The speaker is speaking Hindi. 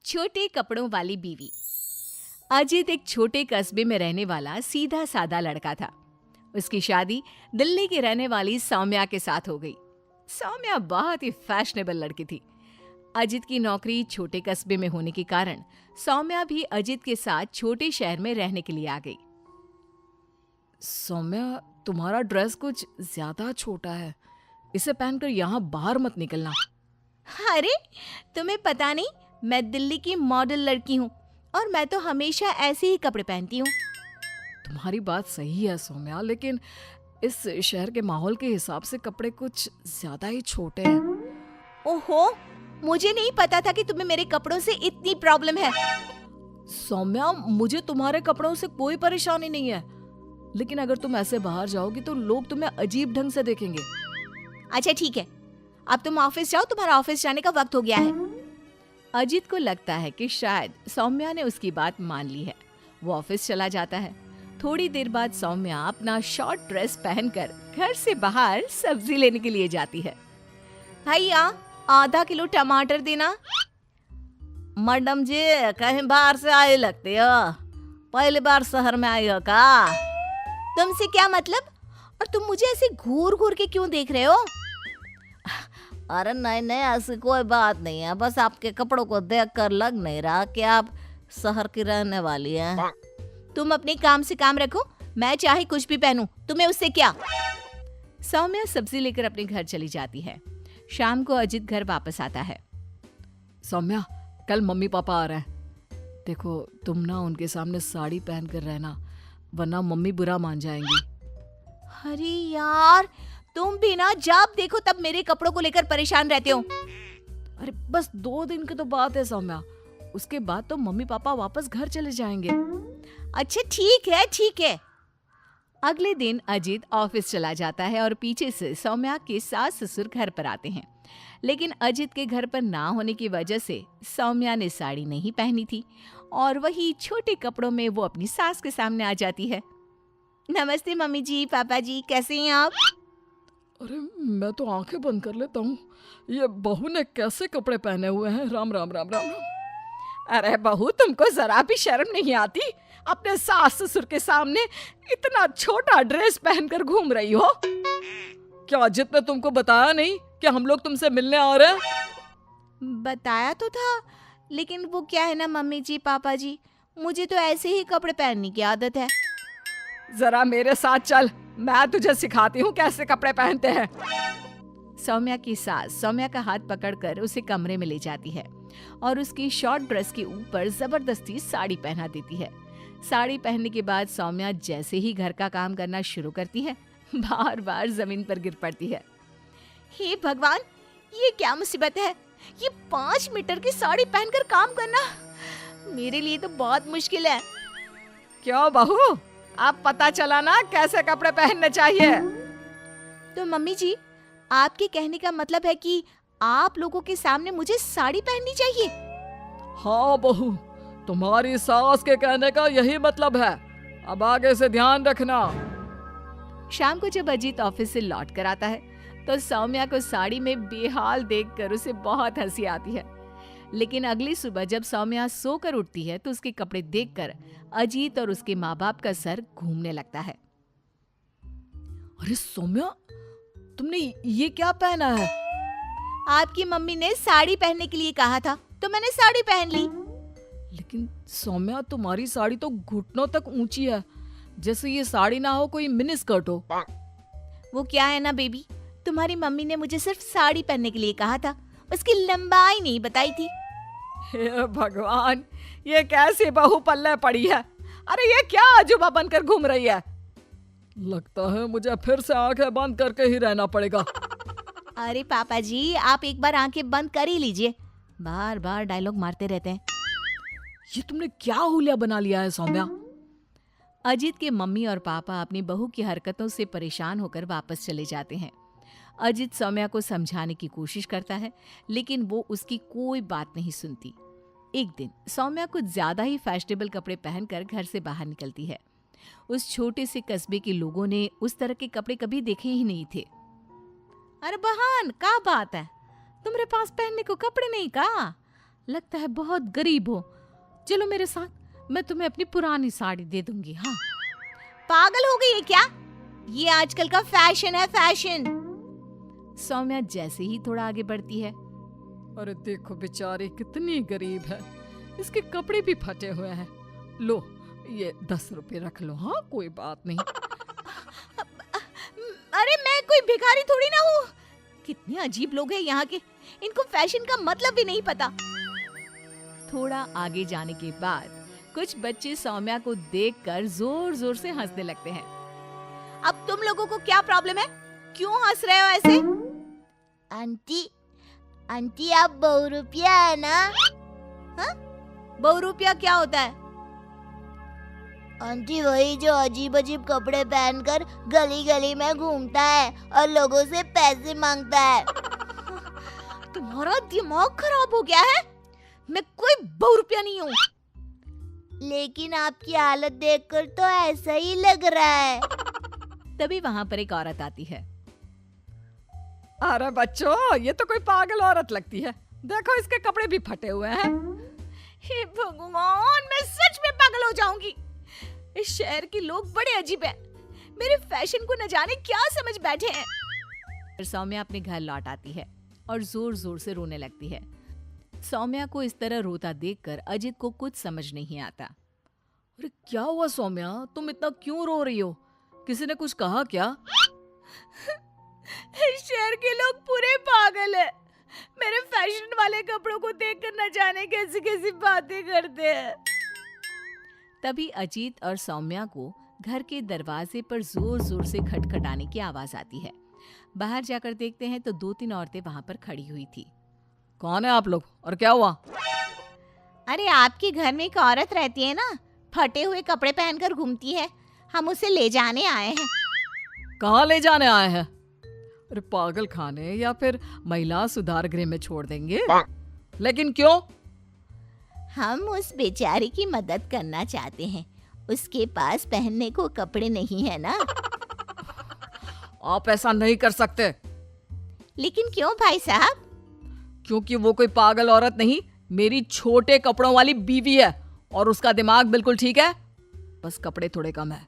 छोटे कपड़ों वाली बीवी। अजित एक छोटे कस्बे में रहने वाला सीधा सादा लड़का था। उसकी शादी दिल्ली की रहने वाली सौम्या के साथ हो गई। सौम्या बहुत ही फैशनेबल लड़की थी। अजित की नौकरी छोटे कस्बे में होने के कारण सौम्या भी अजित के साथ छोटे शहर में रहने के लिए आ गई। सौम्या, तुम्हारा ड्रेस कुछ ज्यादा छोटा है, इसे पहनकर यहाँ बाहर मत निकलना। अरे, तुम्हें पता नहीं, मैं दिल्ली की मॉडल लड़की हूँ और मैं तो हमेशा ऐसे ही कपड़े पहनती हूँ। तुम्हारी बात सही है सौम्या, लेकिन इस शहर के माहौल के हिसाब से कपड़े कुछ ज्यादा ही छोटे हैं। ओहो, मुझे नहीं पता था कि तुम्हें मेरे कपड़ों से इतनी प्रॉब्लम है। सौम्या, मुझे तुम्हारे कपड़ों से कोई परेशानी नहीं है, लेकिन अगर तुम ऐसे बाहर जाओगी तो लोग तुम्हें अजीब ढंग से देखेंगे। अच्छा ठीक है, अब तुम ऑफिस जाओ, तुम्हारा ऑफिस जाने का वक्त हो गया है। अजित को लगता है कि शायद सौम्या ने उसकी बात मान ली है। वो ऑफिस चला जाता है। थोड़ी देर बाद सौम्या अपना शॉर्ट ड्रेस पहनकर घर से बाहर सब्जी लेने के लिए जाती है। भैया, आधा किलो टमाटर देना। मैडम जी, कहीं बाहर से आए लगते हो, पहली बार शहर में आई हो का? तुमसे क्या मतलब? और तुम मुझे ऐसे घूर घूर के क्यों देख रहे हो? अरे नहीं नहीं, ऐसी कोई बात नहीं है, बस आपके कपड़ों को देखकर लग नहीं रहा कि आप शहर की रहने वाली हैं। तुम अपने काम से काम रखो, मैं चाहे कुछ भी पहनूं, तुम्हें उससे क्या? सौम्या सब्जी लेकर अपने घर चली जाती है। शाम को अजित घर वापस आता है। सौम्या, कल मम्मी पापा आ रहे हैं। देखो, तुम ना उनके सामने साड़ी पहन कर रहना, वरना मम्मी बुरा मान जाएंगी। अरे यार, तुम भी ना जब देखो तब मेरे कपड़ों को लेकर परेशान रहते हो। अरे बस 2 दिन की तो बात है सौम्या, उसके बाद तो मम्मी पापा वापस घर चले जाएंगे। अच्छा ठीक है ठीक है। अगले दिन अजित ऑफिस चला जाता है और पीछे से सौम्या के सास ससुर घर पर आते हैं। लेकिन अजित के घर पर ना होने की वजह से सौम्या ने साड़ी नहीं पहनी थी और वही छोटे कपड़ों में वो अपनी सास के सामने आ जाती है। नमस्ते मम्मी जी, पापा जी, कैसे हैं आप? अरे मैं तो आंखें बंद कर लेता हूँ, ये बहू ने कैसे कपड़े पहने हुए हैं। राम राम राम राम राम। अरे बहू, तुमको जरा भी शर्म नहीं आती? अपने सास ससुर के सामने इतना छोटा ड्रेस पहनकर घूम रही हो। क्या अजित ने तुमको बताया नहीं कि हम लोग तुमसे मिलने आ रहे हैं? बताया तो था, लेकिन वो क्या है ना मम्मी जी, पापा जी, मुझे तो ऐसे ही कपड़े पहनने की आदत है। जरा मेरे साथ चल, मैं तुझे सिखाती हूँ कैसे कपड़े पहनते हैं। सौम्या की सास सौम्या का हाथ पकड़कर उसे कमरे में ले जाती है और उसकी शॉर्ट ड्रेस के ऊपर जबरदस्ती साड़ी पहना देती है। साड़ी पहनने के बाद सौम्या जैसे ही घर का काम करना शुरू करती है, बार बार जमीन पर गिर पड़ती है। हे भगवान, ये क्या मुसीबत है? ये 5 मीटर की साड़ी पहनकर काम करना मेरे लिए तो बहुत मुश्किल है। क्यों बहू, अब पता चला ना कैसे कपड़े पहनने चाहिए? तो मम्मी जी, आपके कहने का मतलब है कि आप लोगों के सामने मुझे साड़ी पहननी चाहिए? हाँ बहू, तुम्हारी सास के कहने का यही मतलब है। अब आगे से ध्यान रखना। शाम को जब अजीत ऑफिस से लौट कर आता है तो सौम्या को साड़ी में बेहाल देखकर उसे बहुत हंसी आती है। लेकिन अगली सुबह जब सौम्या सोकर उठती है तो उसके कपड़े देखकर अजीत और उसके माँ बाप का सर घूमने लगता है। अरे सौम्या, तुमने ये क्या पहना है? आपकी मम्मी ने साड़ी पहनने के लिए कहा था तो मैंने साड़ी पहन ली। लेकिन सौम्या, तुम्हारी साड़ी तो घुटनों तक ऊंची है, जैसे ये साड़ी ना हो कोई मिनी स्कर्ट हो। वो क्या है ना बेबी, तुम्हारी मम्मी ने मुझे सिर्फ साड़ी पहनने के लिए कहा था, उसकी लंबाई नहीं बताई थी। हे भगवान, ये कैसी बहू पल्ले पड़ी है? अरे ये क्या अजूबा बनकर घूम रही है? लगता है मुझे फिर से आंखें बंद करके ही रहना पड़ेगा। अरे पापा जी, आप एक बार आंखें बंद कर ही लीजिए, बार बार डायलॉग मारते रहते हैं। ये तुमने क्या हुलिया बना लिया है सौम्या? अजीत के मम्मी और पापा अपनी बहू की हरकतों से परेशान होकर वापस चले जाते हैं। अजीत सौम्या को समझाने की कोशिश करता है, लेकिन वो उसकी कोई बात नहीं सुनती। एक दिन सौम्या कुछ ज्यादा ही फैशनेबल कपड़े पहनकर घर से बाहर निकलती है। उस छोटे से कस्बे के लोगों ने उस तरह के कपड़े कभी देखे ही नहीं थे। अरे बहन, क्या बात है, तुम्हारे पास पहनने को कपड़े नहीं का? लगता है बहुत गरीब हो। चलो मेरे साथ, मैं तुम्हें अपनी पुरानी साड़ी दे दूंगी। हाँ, पागल हो गई है क्या? ये आजकल का फैशन है, फैशन। सौम्या जैसे ही थोड़ा आगे बढ़ती है, अरे देखो बेचारी कितनी गरीब है, इसके कपड़े भी फटे हुए हैं। लो ये 10 रुपए रख लो। हाँ कोई बात नहीं। अरे मैं कोई भिखारी थोड़ी ना हूँ। कितने अजीब लोग हैं यहाँ के, इनको फैशन का मतलब भी नहीं पता। थोड़ा आगे जाने के बाद कुछ बच्चे सौम्या को देखकर जोर जोर से हंसने लगते हैं। अब तुम लोगों को क्या प्रॉब्लम है? क्यों हंस रहे हो ऐसे? आंटी, आंटी आप बहुरूपिया है ना? हाँ? बहुरूपिया क्या होता है? आंटी वही जो अजीब अजीब कपड़े पहनकर गली गली में घूमता है और लोगों से पैसे मांगता है। तुम्हारा दिमाग खराब हो गया है? मैं कोई बहुरूपिया नहीं हूँ। लेकिन आपकी हालत देखकर तो ऐसा ही लग रहा है। तभी वहां पर एक औरत आती है। अरे बच्चों, ये तो कोई पागल औरत लगती है। देखो इसके कपड़े भी फटे हुए हैं। हे भगवान, मैं सच में पागल हो जाऊंगी। इस शहर के लोग बड़े अजीब हैं। मेरे फैशन को न जाने क्या समझ बैठे हैं। फिर सौम्या अपने घर लौट आती है और जोर जोर से रोने लगती है। सौम्या को इस तरह रोता देखकर अजित को कुछ समझ नहीं आता। अरे क्या हुआ सौम्या, तुम इतना क्यों रो रही हो? किसी ने कुछ कहा क्या? इस शहर के लोग पूरे पागल हैं। मेरे फैशन वाले कपड़ों को देखकर न जाने कैसी कैसी बातें करते हैं। तभी अजीत और सौम्या को घर के दरवाजे पर जोर जोर से खटखटाने की आवाज आती है। बाहर जाकर देखते हैं तो 2-3 औरतें वहां पर खड़ी हुई थी। कौन है आप लोग और क्या हुआ? अरे आपके घर में एक औरत रहती है ना, फटे हुए कपड़े पहनकर घूमती है। हम उसे ले जाने आए हैं। कहाँ ले जाने आए हैं? अरे पागल खाने या फिर महिला सुधार गृह में छोड़ देंगे? लेकिन क्यों? हम उस बेचारी की मदद करना चाहते हैं। उसके पास पहनने को कपड़े नहीं है ना। आप ऐसा नहीं कर सकते। लेकिन क्यों भाई साहब? क्योंकि वो कोई पागल औरत नहीं, मेरी छोटे कपड़ों वाली बीवी है और उसका दिमाग बिल्कुल ठीक है, बस कपड़े थोड़े कम है।